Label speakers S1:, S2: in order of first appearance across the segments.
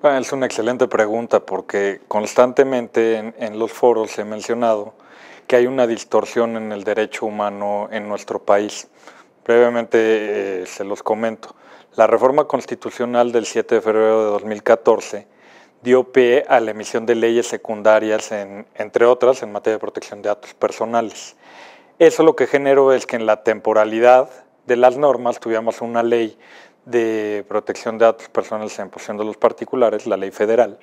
S1: Es una excelente pregunta porque constantemente en los foros he mencionado que hay una distorsión en el derecho humano en nuestro país. Brevemente se los comento. La reforma constitucional del 7 de febrero de 2014 dio pie a la emisión de leyes secundarias, entre otras, en materia de protección de datos personales. Eso lo que generó es que en la temporalidad de las normas tuviéramos una ley de protección de datos personales en posesión de los particulares, la ley federal,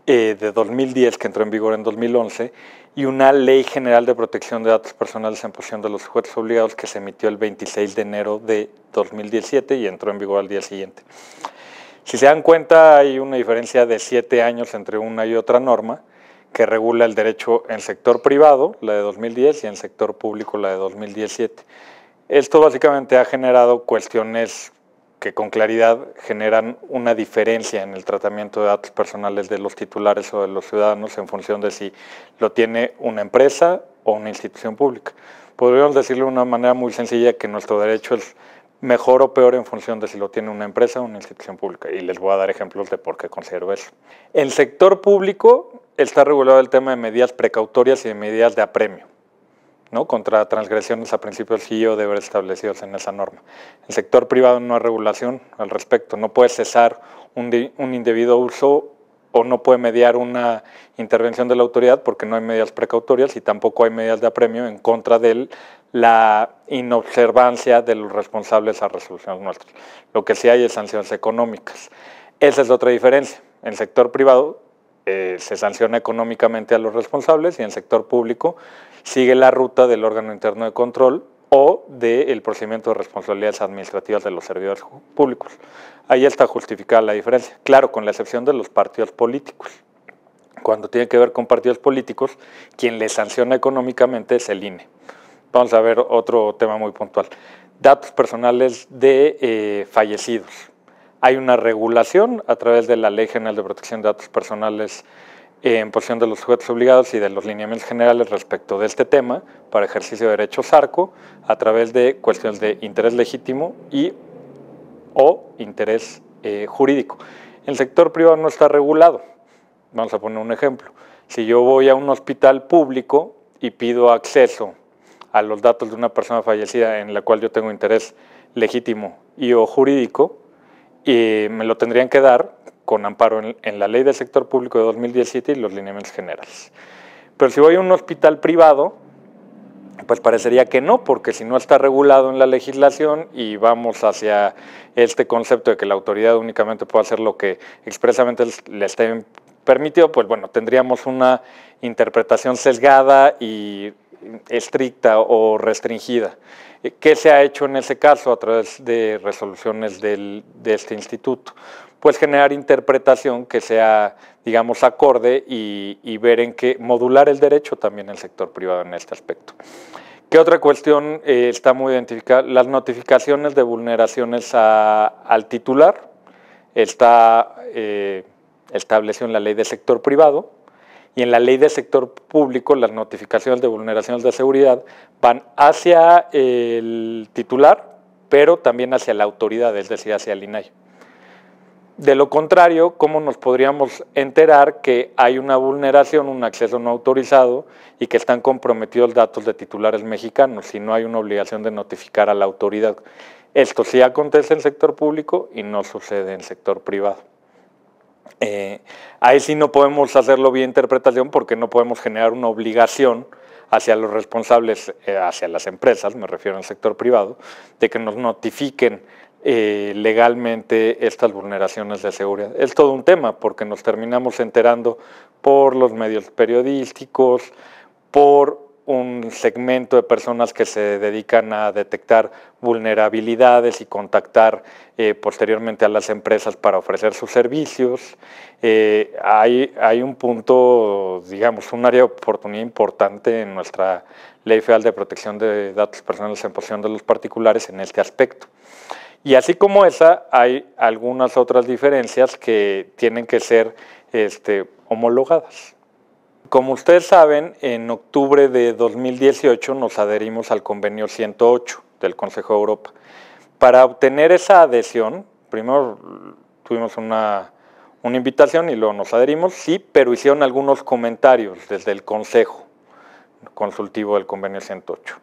S1: de 2010, que entró en vigor en 2011, y una ley general de protección de datos personales en posesión de los sujetos obligados que se emitió el 26 de enero de 2017 y entró en vigor al día siguiente. Si se dan cuenta, hay una diferencia de 7 años entre una y otra norma que regula el derecho en sector privado, la de 2010, y en sector público, la de 2017. Esto básicamente ha generado cuestiones que con claridad generan una diferencia en el tratamiento de datos personales de los titulares o de los ciudadanos en función de si lo tiene una empresa o una institución pública. Podríamos decirlo de una manera muy sencilla que nuestro derecho es mejor o peor en función de si lo tiene una empresa o una institución pública. Y les voy a dar ejemplos de por qué considero eso. En sector público está regulado el tema de medidas precautorias y de medidas de apremio, ¿no?, contra transgresiones a principios sí o deberes establecidos en esa norma. En sector privado no hay regulación al respecto, no puede cesar un indebido uso o no puede mediar una intervención de la autoridad porque no hay medidas precautorias y tampoco hay medidas de apremio en contra de la inobservancia de los responsables a resoluciones nuestras. Lo que sí hay es sanciones económicas. Esa es otra diferencia. En sector privado se sanciona económicamente a los responsables y en sector público sigue la ruta del órgano interno de control o del procedimiento de responsabilidades administrativas de los servidores públicos. Ahí está justificada la diferencia, claro, con la excepción de los partidos políticos. Cuando tiene que ver con partidos políticos, quien les sanciona económicamente es el INE. Vamos a ver otro tema muy puntual. Datos personales de fallecidos. Hay una regulación a través de la Ley General de Protección de Datos Personales en posesión de los sujetos obligados y de los lineamientos generales respecto de este tema para ejercicio de derechos ARCO a través de cuestiones de interés legítimo y o interés jurídico. El sector privado no está regulado. Vamos a poner un ejemplo. Si yo voy a un hospital público y pido acceso a los datos de una persona fallecida en la cual yo tengo interés legítimo y o jurídico, y me lo tendrían que dar con amparo en la Ley del Sector Público de 2017 y los lineamientos generales. Pero si voy a un hospital privado, pues parecería que no, porque si no está regulado en la legislación y vamos hacia este concepto de que la autoridad únicamente puede hacer lo que expresamente le esté permitido, pues bueno, tendríamos una interpretación sesgada y estricta o restringida. ¿Qué se ha hecho en ese caso a través de resoluciones de este instituto? Pues generar interpretación que sea, digamos, acorde y ver en qué modular el derecho también en el sector privado en este aspecto. ¿Qué otra cuestión está muy identificada? Las notificaciones de vulneraciones al titular. Está establecido en la ley del sector privado y en la ley del sector público las notificaciones de vulneraciones de seguridad van hacia el titular, pero también hacia la autoridad, es decir, hacia el INAI. De lo contrario, ¿cómo nos podríamos enterar que hay una vulneración, un acceso no autorizado y que están comprometidos datos de titulares mexicanos si no hay una obligación de notificar a la autoridad? Esto sí acontece en el sector público y no sucede en el sector privado. Ahí sí no podemos hacerlo vía interpretación porque no podemos generar una obligación hacia los responsables, hacia las empresas, me refiero al sector privado, de que nos notifiquen legalmente estas vulneraciones de seguridad. Es todo un tema porque nos terminamos enterando por los medios periodísticos, por un segmento de personas que se dedican a detectar vulnerabilidades y contactar posteriormente a las empresas para ofrecer sus servicios. Hay un punto, digamos, un área de oportunidad importante en nuestra Ley Federal de Protección de Datos Personales en posesión de los particulares en este aspecto. Y así como esa, hay algunas otras diferencias que tienen que ser homologadas. Como ustedes saben, en octubre de 2018 nos adherimos al convenio 108 del Consejo de Europa. Para obtener esa adhesión, primero tuvimos una una invitación y luego nos adherimos, sí, pero hicieron algunos comentarios desde el Consejo Consultivo del Convenio 108.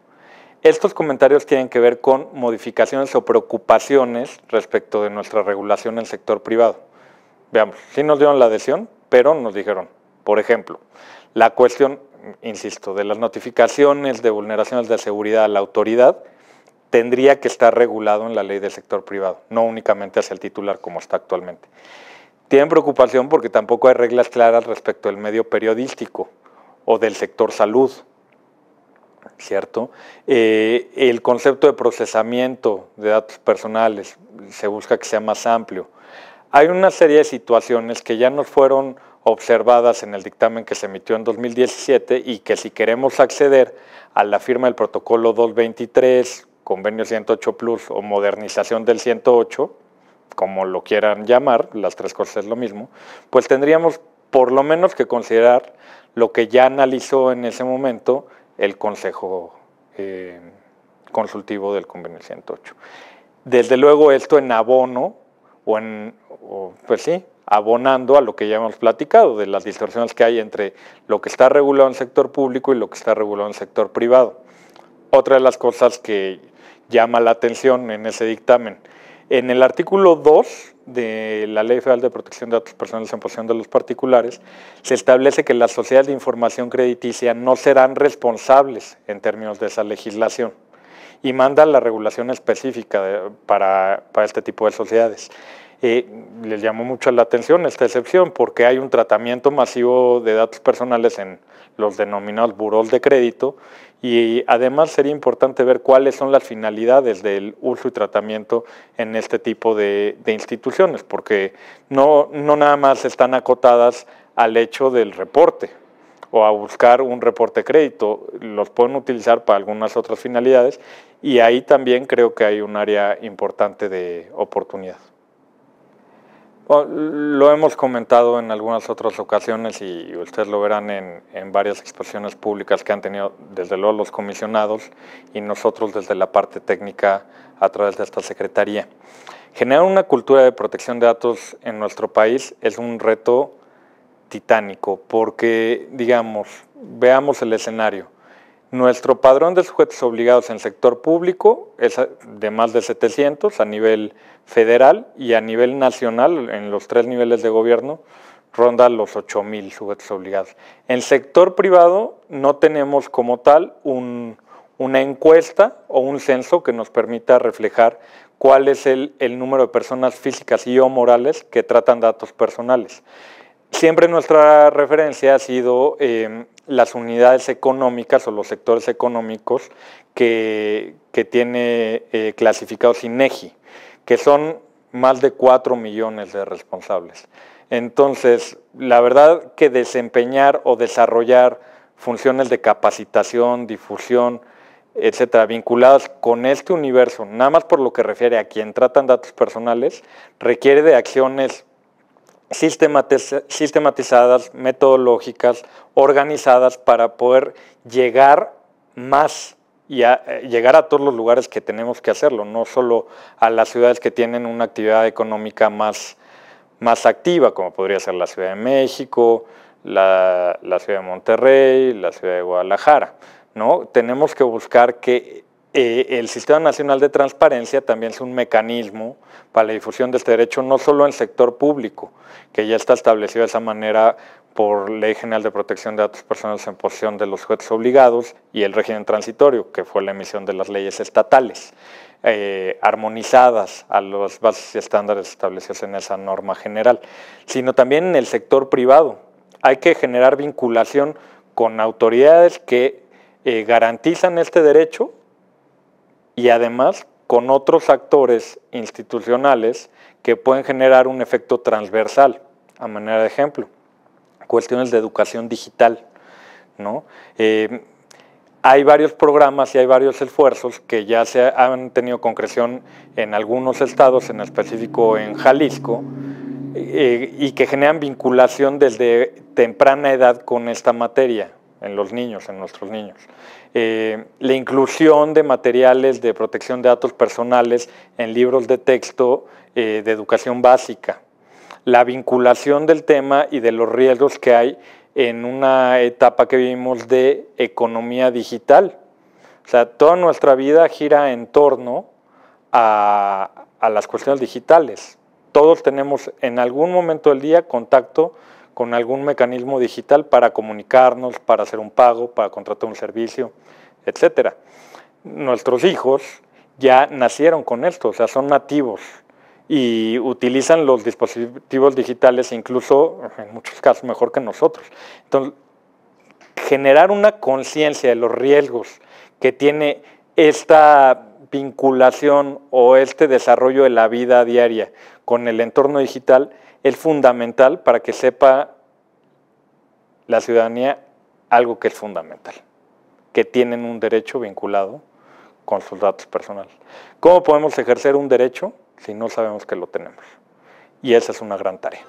S1: Estos comentarios tienen que ver con modificaciones o preocupaciones respecto de nuestra regulación en el sector privado. Veamos, sí nos dieron la adhesión, pero nos dijeron, por ejemplo, la cuestión, insisto, de las notificaciones de vulneraciones de seguridad a la autoridad tendría que estar regulado en la ley del sector privado, no únicamente hacia el titular como está actualmente. Tienen preocupación porque tampoco hay reglas claras respecto del medio periodístico o del sector salud, ¿cierto? El concepto de procesamiento de datos personales se busca que sea más amplio. Hay una serie de situaciones que ya nos fueron observadas en el dictamen que se emitió en 2017 y que si queremos acceder a la firma del protocolo 223, convenio 108 Plus o modernización del 108, como lo quieran llamar, las tres cosas es lo mismo, pues tendríamos por lo menos que considerar lo que ya analizó en ese momento el Consejo Consultivo del Convenio 108. Desde luego esto en abono, pues sí, abonando a lo que ya hemos platicado, de las distorsiones que hay entre lo que está regulado en el sector público y lo que está regulado en el sector privado. Otra de las cosas que llama la atención en ese dictamen, en el artículo 2 de la Ley Federal de Protección de Datos Personales en posesión de los particulares, se establece que las sociedades de información crediticia no serán responsables en términos de esa legislación y manda la regulación específica para este tipo de sociedades. Les llamó mucho la atención esta excepción porque hay un tratamiento masivo de datos personales en los denominados burós de crédito y además sería importante ver cuáles son las finalidades del uso y tratamiento en este tipo de instituciones, porque no nada más están acotadas al hecho del reporte o a buscar un reporte de crédito, los pueden utilizar para algunas otras finalidades y ahí también creo que hay un área importante de oportunidad. Lo hemos comentado en algunas otras ocasiones y ustedes lo verán en varias exposiciones públicas que han tenido desde luego los comisionados y nosotros desde la parte técnica a través de esta secretaría. Generar una cultura de protección de datos en nuestro país es un reto titánico porque, digamos, veamos el escenario. Nuestro padrón de sujetos obligados en el sector público es de más de 700 a nivel federal y a nivel nacional, en los 3 niveles de gobierno, ronda los 8,000 sujetos obligados. En el sector privado no tenemos como tal una encuesta o un censo que nos permita reflejar cuál es el número de personas físicas y o morales que tratan datos personales. Siempre nuestra referencia ha sido las unidades económicas o los sectores económicos que tiene clasificados INEGI, que son más de 4 millones de responsables. Entonces, la verdad que desempeñar o desarrollar funciones de capacitación, difusión, etcétera, vinculadas con este universo, nada más por lo que refiere a quien tratan datos personales, requiere de acciones sistematizadas, metodológicas, organizadas para poder llegar más y llegar a todos los lugares que tenemos que hacerlo, no solo a las ciudades que tienen una actividad económica más activa, como podría ser la Ciudad de México, la Ciudad de Monterrey, la Ciudad de Guadalajara, ¿no? Tenemos que buscar que el Sistema Nacional de Transparencia también es un mecanismo para la difusión de este derecho, no solo en el sector público, que ya está establecido de esa manera por Ley General de Protección de Datos Personales en posesión de los sujetos obligados y el régimen transitorio, que fue la emisión de las leyes estatales, armonizadas a las bases y estándares establecidos en esa norma general, sino también en el sector privado. Hay que generar vinculación con autoridades que garantizan este derecho y además con otros actores institucionales que pueden generar un efecto transversal, a manera de ejemplo, cuestiones de educación digital, ¿no? Hay varios programas y hay varios esfuerzos que ya se han tenido concreción en algunos estados, en específico en Jalisco, y que generan vinculación desde temprana edad con esta materia, en los niños, en nuestros niños. La inclusión de materiales de protección de datos personales en libros de texto de educación básica, la vinculación del tema y de los riesgos que hay en una etapa que vivimos de economía digital. O sea, toda nuestra vida gira en torno a las cuestiones digitales. Todos tenemos en algún momento del día contacto con algún mecanismo digital para comunicarnos, para hacer un pago, para contratar un servicio, etc. Nuestros hijos ya nacieron con esto, o sea, son nativos y utilizan los dispositivos digitales incluso, en muchos casos, mejor que nosotros. Entonces, generar una conciencia de los riesgos que tiene esta vinculación o este desarrollo de la vida diaria con el entorno digital es fundamental para que sepa la ciudadanía algo que es fundamental, que tienen un derecho vinculado con sus datos personales. ¿Cómo podemos ejercer un derecho si no sabemos que lo tenemos? Y esa es una gran tarea.